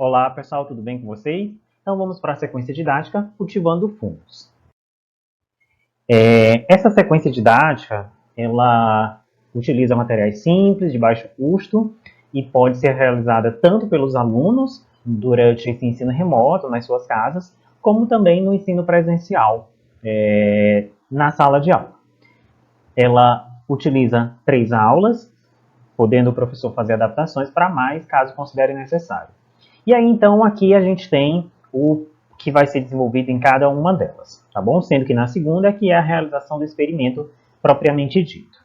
Olá pessoal, tudo bem com vocês? Então vamos para a sequência didática Cultivando Fungos. Essa sequência didática, ela utiliza materiais simples, de baixo custo, e pode ser realizada tanto pelos alunos durante esse ensino remoto, nas suas casas, como também no ensino presencial, na sala de aula. Ela utiliza 3 aulas, podendo o professor fazer adaptações para mais, caso considere necessário. E aí, então, aqui a gente tem o que vai ser desenvolvido em cada uma delas, tá bom? Sendo que na segunda, que é a realização do experimento propriamente dito.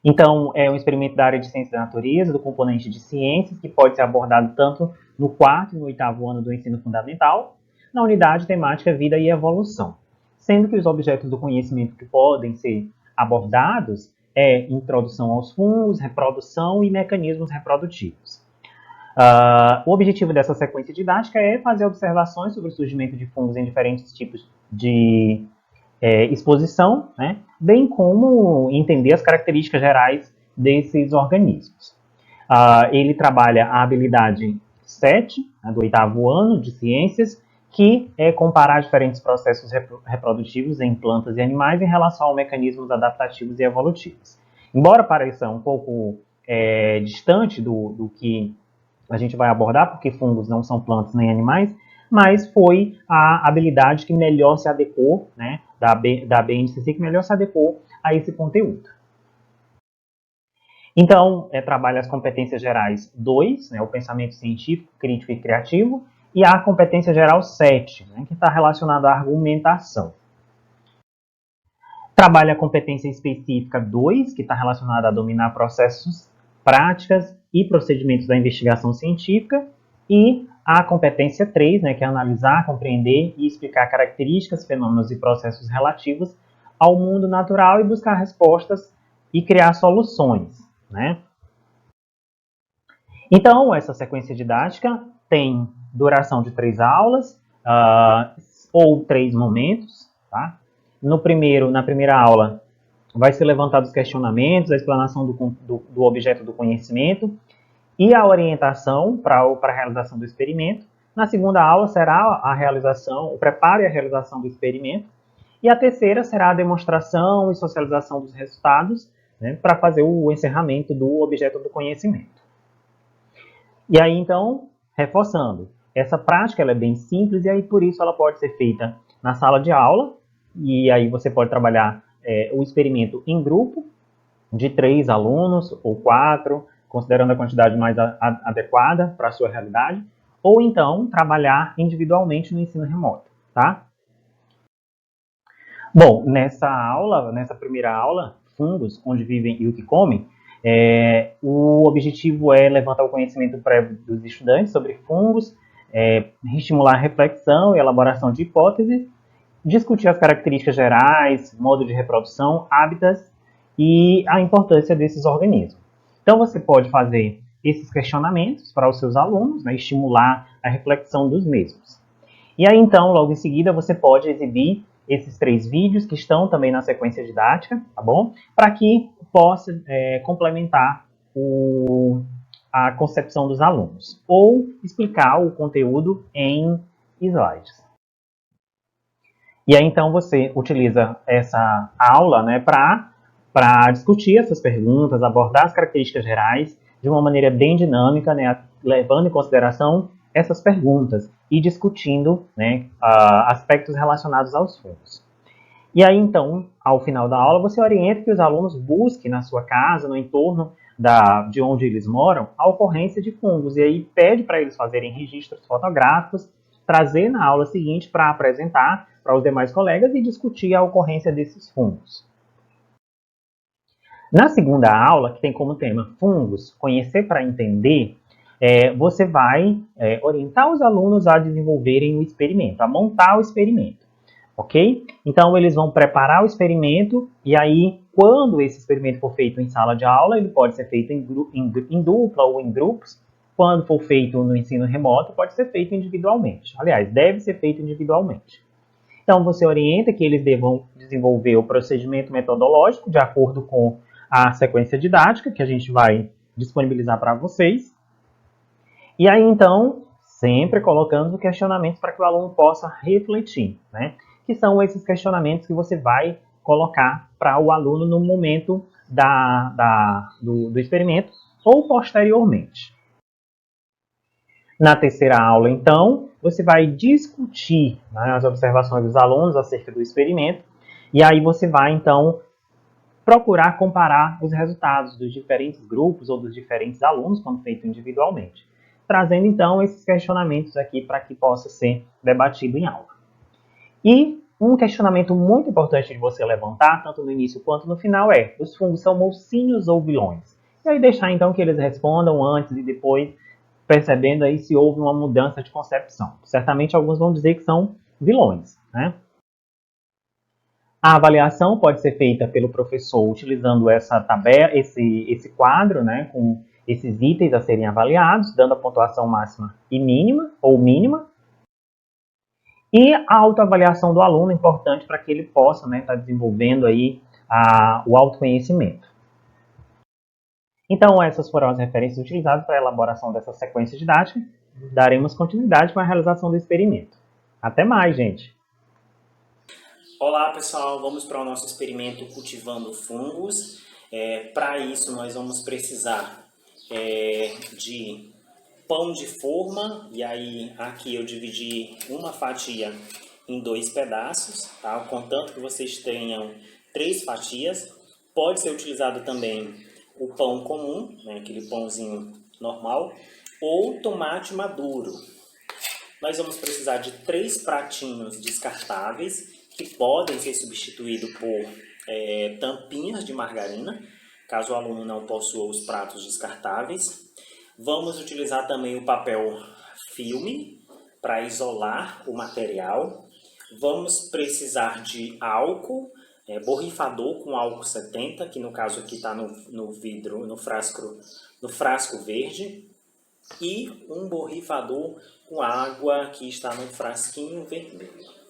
Então, é um experimento da área de ciência da natureza, do componente de ciências, que pode ser abordado tanto no 4º e no 8º ano do ensino fundamental, na unidade temática Vida e Evolução. Sendo que os objetos do conhecimento que podem ser abordados é introdução aos fungos, reprodução e mecanismos reprodutivos. O objetivo dessa sequência didática é fazer observações sobre o surgimento de fungos em diferentes tipos de exposição, né, bem como entender as características gerais desses organismos. Ele trabalha a habilidade 7, né, do 8º ano de ciências, que é comparar diferentes processos reprodutivos em plantas e animais em relação a mecanismos adaptativos e evolutivos. Embora pareça um pouco distante do que a gente vai abordar, porque fungos não são plantas nem animais, mas foi a habilidade que melhor se adequou, né, da BNCC, que melhor se adequou a esse conteúdo. Então, trabalha as competências gerais 2, né, o pensamento científico, crítico e criativo, e a competência geral 7, né, que está relacionada à argumentação. Trabalha a competência específica 2, que está relacionada a dominar processos, práticas e procedimentos da investigação científica, e a competência 3, né, que é analisar, compreender e explicar características, fenômenos e processos relativos ao mundo natural e buscar respostas e criar soluções, né? Então, essa sequência didática tem duração de 3 aulas, ou 3 momentos, tá? Na primeira aula, vai ser levantado os questionamentos, a explanação do objeto do conhecimento e a orientação para a realização do experimento. Na segunda aula será a realização, o preparo e a realização do experimento. E a terceira será a demonstração e socialização dos resultados, né, para fazer o encerramento do objeto do conhecimento. E aí, então, reforçando, essa prática ela é bem simples e aí por isso ela pode ser feita na sala de aula, e aí você pode trabalhar o experimento em grupo, de 3 alunos ou 4, considerando a quantidade mais adequada para a sua realidade, ou então trabalhar individualmente no ensino remoto, tá? Bom, nessa primeira aula, fungos, onde vivem e o que comem, o objetivo é levantar o conhecimento prévio dos estudantes sobre fungos, estimular a reflexão e elaboração de hipóteses, discutir as características gerais, modo de reprodução, hábitats e a importância desses organismos. Então, você pode fazer esses questionamentos para os seus alunos, né, estimular a reflexão dos mesmos. E aí, então, logo em seguida, você pode exibir esses 3 vídeos que estão também na sequência didática, tá bom? Para que possa complementar a concepção dos alunos, ou explicar o conteúdo em slides. E aí, então, você utiliza essa aula, né, para discutir essas perguntas, abordar as características gerais de uma maneira bem dinâmica, né, levando em consideração essas perguntas e discutindo, né, aspectos relacionados aos fungos. E aí, então, ao final da aula, você orienta que os alunos busquem na sua casa, no entorno de onde eles moram, a ocorrência de fungos. E aí pede para eles fazerem registros fotográficos, trazer na aula seguinte para apresentar para os demais colegas e discutir a ocorrência desses fungos. Na segunda aula, que tem como tema fungos, conhecer para entender, você vai orientar os alunos a desenvolverem o experimento, a montar o experimento, ok? Então, eles vão preparar o experimento e aí, quando esse experimento for feito em sala de aula, ele pode ser feito em dupla ou em grupos. Quando for feito no ensino remoto, pode ser feito individualmente. Aliás, deve ser feito individualmente. Então, você orienta que eles devam desenvolver o procedimento metodológico de acordo com a sequência didática que a gente vai disponibilizar para vocês. E aí, então, sempre colocando questionamentos para que o aluno possa refletir, né? Que são esses questionamentos que você vai colocar para o aluno no momento do experimento ou posteriormente. Na terceira aula, então, você vai discutir, né, as observações dos alunos acerca do experimento, e aí você vai, então, procurar comparar os resultados dos diferentes grupos ou dos diferentes alunos, quando feito individualmente, trazendo, então, esses questionamentos aqui para que possa ser debatido em aula. E um questionamento muito importante de você levantar, tanto no início quanto no final, é: os fungos são mocinhos ou vilões? E aí deixar, então, que eles respondam antes e depois, percebendo aí se houve uma mudança de concepção. Certamente alguns vão dizer que são vilões, né? A avaliação pode ser feita pelo professor utilizando essa tabela, esse quadro, né, com esses itens a serem avaliados, dando a pontuação máxima e mínima, ou mínima. E a autoavaliação do aluno é importante para que ele possa, né, estar desenvolvendo aí o autoconhecimento. Então, essas foram as referências utilizadas para a elaboração dessa sequência didática. Daremos continuidade com a realização do experimento. Até mais, gente! Olá, pessoal! Vamos para o nosso experimento cultivando fungos. Para isso, nós vamos precisar de pão de forma. E aí, aqui eu dividi uma fatia em 2 pedaços, tá? Contanto que vocês tenham 3 fatias. Pode ser utilizado também o pão comum, né? Aquele pãozinho normal, ou tomate maduro. Nós vamos precisar de 3 pratinhos descartáveis, que podem ser substituídos por tampinhas de margarina, caso o aluno não possua os pratos descartáveis. Vamos utilizar também o papel filme para isolar o material. Vamos precisar de álcool, borrifador com álcool 70, que no caso aqui está no vidro, no frasco verde, e um borrifador com água que está no frasquinho vermelho.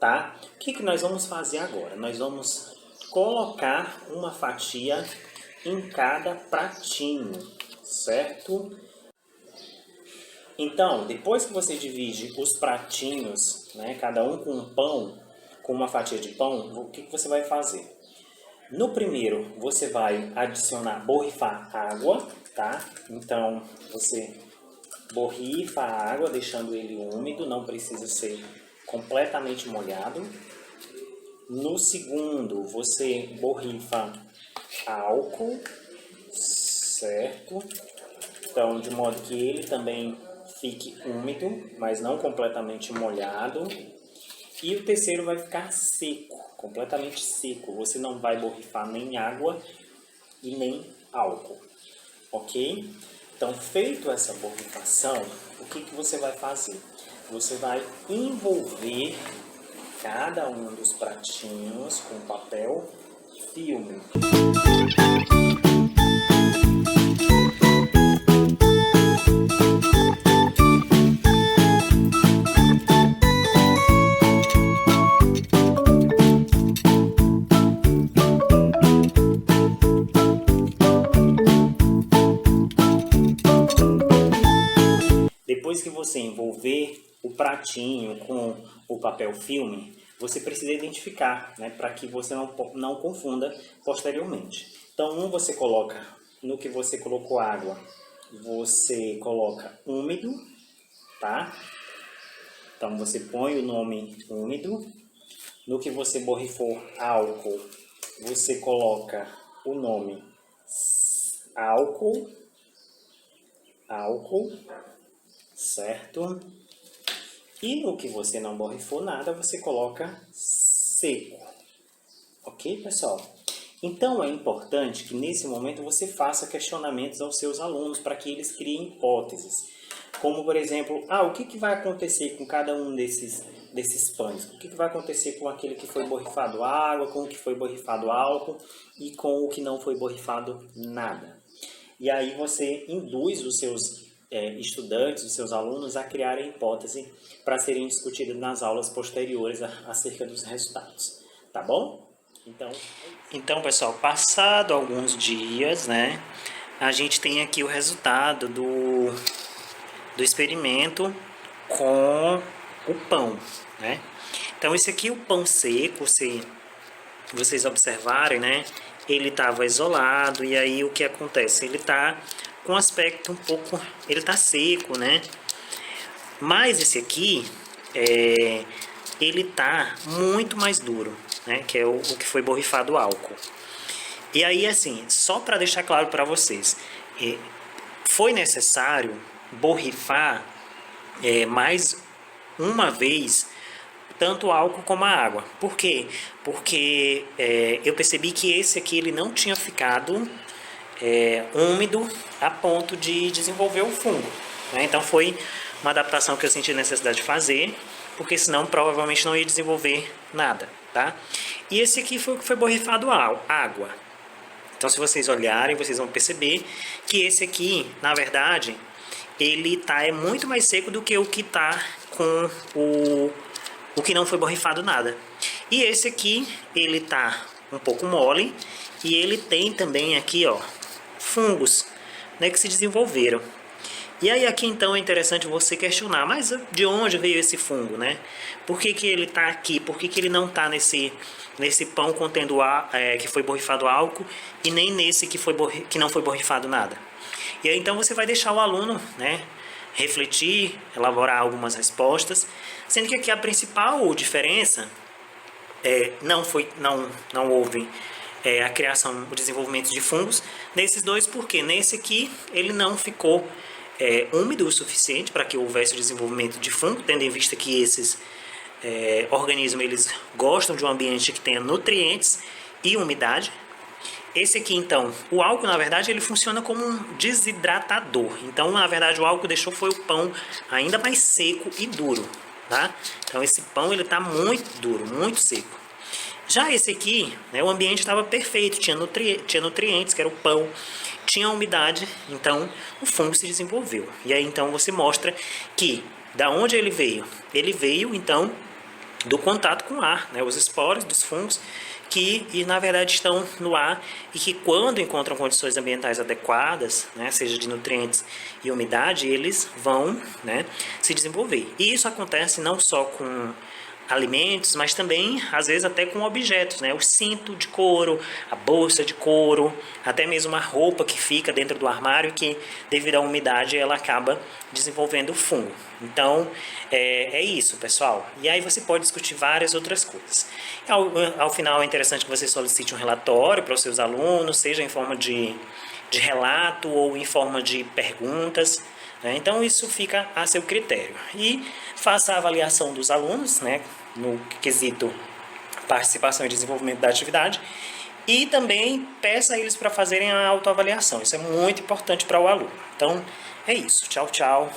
Tá? O que nós vamos fazer agora? Nós vamos colocar uma fatia em cada pratinho, certo? Então, depois que você divide os pratinhos, né, cada um com um pão, com uma fatia de pão, o que você vai fazer? No primeiro, você vai borrifar água, tá? Então, você borrifa a água, deixando ele úmido, não precisa ser completamente molhado. No segundo, você borrifa álcool, certo? Então, de modo que ele também fique úmido, mas não completamente molhado. E o terceiro vai ficar seco, completamente seco. Você não vai borrifar nem água e nem álcool, ok? Então, feito essa borrifação, o que você vai fazer? Você vai envolver cada um dos pratinhos com papel filme. Depois que você envolver o pratinho com o papel filme, você precisa identificar, né, para que você não confunda posteriormente. Então, você coloca, no que você colocou água, você coloca úmido, tá? Então, você põe o nome úmido. No que você borrifou álcool, você coloca o nome álcool, certo? E no que você não borrifou nada, você coloca seco. Ok, pessoal? Então, é importante que nesse momento você faça questionamentos aos seus alunos para que eles criem hipóteses. Como, por exemplo, o que vai acontecer com cada um desses pães? O que vai acontecer com aquele que foi borrifado água, com o que foi borrifado álcool e com o que não foi borrifado nada? E aí você induz os seus estudantes, os seus alunos, a criarem hipótese para serem discutidas nas aulas posteriores acerca dos resultados. Tá bom? Então, pessoal, passado alguns dias, né, a gente tem aqui o resultado do experimento com o pão, né? Então esse aqui é o pão seco, se vocês observarem, né? Ele estava isolado e aí o que acontece? Ele está com aspecto um pouco, ele está seco, né? Mas esse aqui, ele tá muito mais duro, né? Que é o que foi borrifado álcool. E aí, assim, só para deixar claro para vocês, foi necessário borrifar mais uma vez tanto o álcool como a água. Por quê? Porque eu percebi que esse aqui ele não tinha ficado úmido a ponto de desenvolver o fungo, né? Então foi uma adaptação que eu senti necessidade de fazer, porque senão provavelmente não ia desenvolver nada, tá? E esse aqui foi o que foi borrifado água. Então se vocês olharem, vocês vão perceber que esse aqui, na verdade, ele é muito mais seco do que o que tá com o que não foi borrifado nada. E esse aqui, ele tá um pouco mole e ele tem também aqui, ó, fungos, né, que se desenvolveram. E aí aqui então é interessante você questionar, mas de onde veio esse fungo, né? Por que que ele está aqui? Por que que ele não está nesse pão contendo que foi borrifado álcool e nem nesse que não foi borrifado nada? E aí então você vai deixar o aluno, né, refletir, elaborar algumas respostas, sendo que aqui a principal diferença não houve a criação, o desenvolvimento de fungos nesses dois, porque nesse aqui ele não ficou úmido o suficiente para que houvesse o desenvolvimento de fungo, tendo em vista que esses organismos eles gostam de um ambiente que tenha nutrientes e umidade. Esse aqui, então, o álcool, na verdade, ele funciona como um desidratador. Então, na verdade, o álcool deixou foi o pão ainda mais seco e duro, tá? Então, esse pão, ele tá muito duro, muito seco. Já esse aqui, né, o ambiente estava perfeito, tinha nutrientes, que era o pão, tinha umidade, então o fungo se desenvolveu. E aí então você mostra que da onde ele veio? Ele veio então do contato com o ar, né, os esporos dos fungos que na verdade estão no ar e que quando encontram condições ambientais adequadas, né, seja de nutrientes e umidade, eles vão, né, se desenvolver. E isso acontece não só com alimentos, mas também, às vezes, até com objetos, né? O cinto de couro, a bolsa de couro, até mesmo a roupa que fica dentro do armário que, devido à umidade, ela acaba desenvolvendo fungo. Então, é isso, pessoal. E aí você pode discutir várias outras coisas. Ao final, é interessante que você solicite um relatório para os seus alunos, seja em forma de relato ou em forma de perguntas. Então isso fica a seu critério e faça a avaliação dos alunos, né, no quesito participação e desenvolvimento da atividade e também peça a eles para fazerem a autoavaliação. Isso é muito importante para o aluno. Então é isso. Tchau, tchau.